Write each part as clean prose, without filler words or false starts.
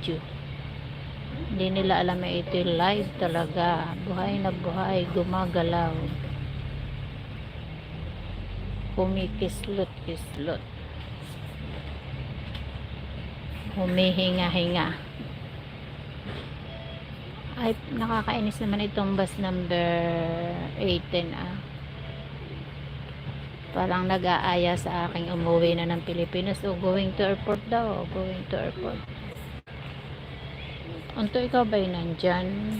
video. Hindi nila alam na ito live talaga. Buhay na buhay, gumagalaw. Kumikislot-kislot. Humihinga-hinga. Ay, nakakainis naman itong bus number 18 Parang nag-aaya sa aking umuwi na ng Pilipinas. O going to airport daw. Going to airport. Unto, ikaw ba'y nandyan?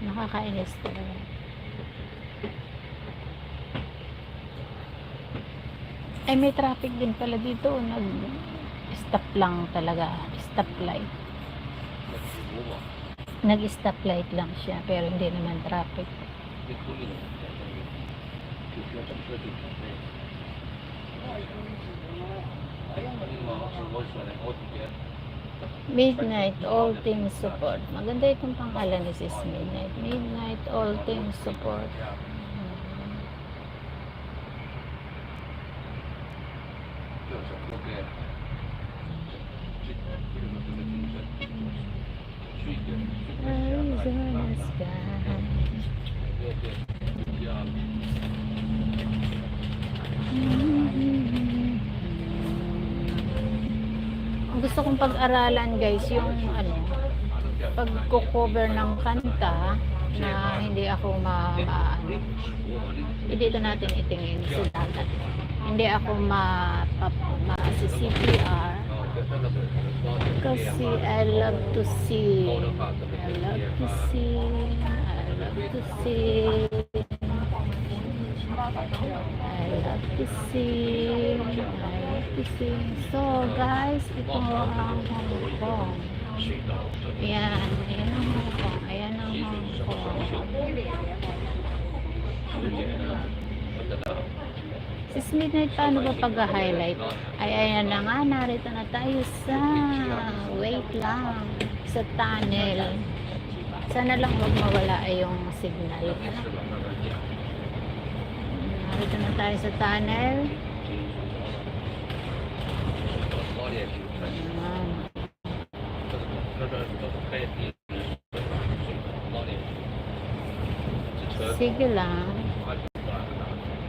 Nakakainis talaga. Ay, may traffic din pala dito. Nag-stop lang talaga. Stop light. Nag-stop light lang siya. Pero hindi naman traffic. Midnight All Team Support. Maganda itong pangalan ni Sis Midnight. Midnight All Team Support. Arizona sky. Ang gusto kong pag-aralan guys yung pagko-cover ng kanta na hindi ako dito natin itingin sila. Hindi ako CPR kasi I love to sing. I love to sing. I love to sing. I love to sing. I love to sing. So guys, ito ang Hong Kong. Ayan. Ayan ang Hong Kong. Ayan ang Hong Kong. Sis Midnight, paano ba pag-highlight? Ay, ayan na nga, narito na tayo sa wait lang, sa tunnel. Sana lang huwag mawala yung signal. Narito na tayo sa tunnel. Sige lang.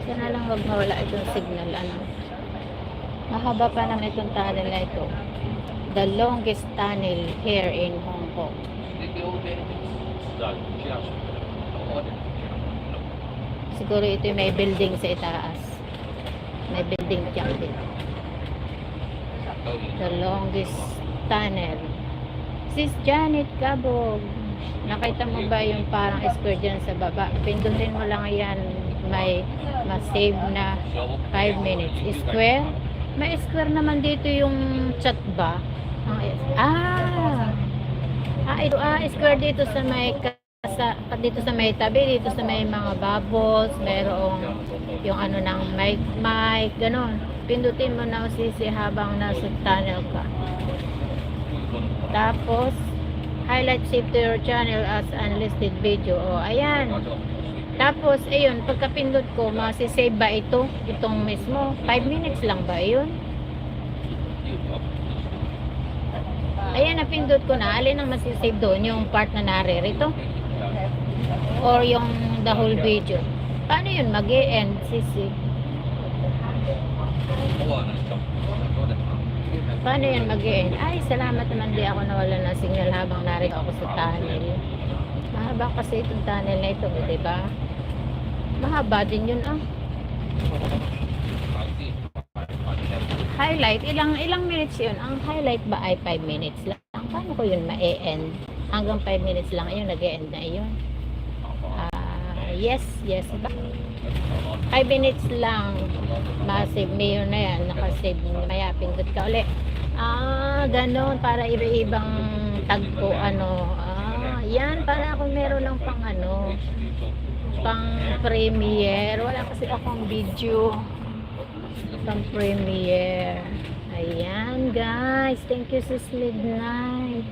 Sana lang wag mawala itong signal. Mahaba pa naman itong tunnel na ito. The longest tunnel here in Hong Kong. Siguro ito may building sa itaas. May building tiyak din. The longest tunnel. Sis Janet Cabog, nakita mo ba yung parang square dyan sa baba? Pindutin mo lang yan. May ma-save na 5 minutes. Square? May square naman dito yung chat ba? Square dito sa may dito sa may tabi, dito sa may mga bubbles, merong yung ng mic, ganon. Pindutin mo na sisi habang nasa tunnel ka. Tapos, highlight save to your channel as unlisted video. O, ayan. Tapos, ayun, pagkapindot ko, masisave ba ito? Itong mismo? 5 minutes lang ba yun? Ayan, napindot ko na. Alin ang masisave doon? Yung part na naririto? Or yung the whole video? Paano yun mag-e-end, sisi? Paano yun mag-e-end? Ay, salamat naman, di ako nawala ng signal habang narito ako sa tunnel. Mahaba kasi itong tunnel na ito, diba? Mahaba din yun, Highlight, ilang minutes yun? Ang highlight ba ay 5 minutes lang? Paano ko yun ma-e-end? Hanggang 5 minutes lang, ayun, nag-e-end na yun. Yes ba? 5 minutes lang. Ma-save mo yun na yan. Nakasave mo. Maya, pindot ka ulit. Ganon. Para iba-ibang tagpo, yan. Para ako meron ng pang premiere. Wala kasi akong video pang premiere. Ayan, guys. Thank you, Sis Midnight.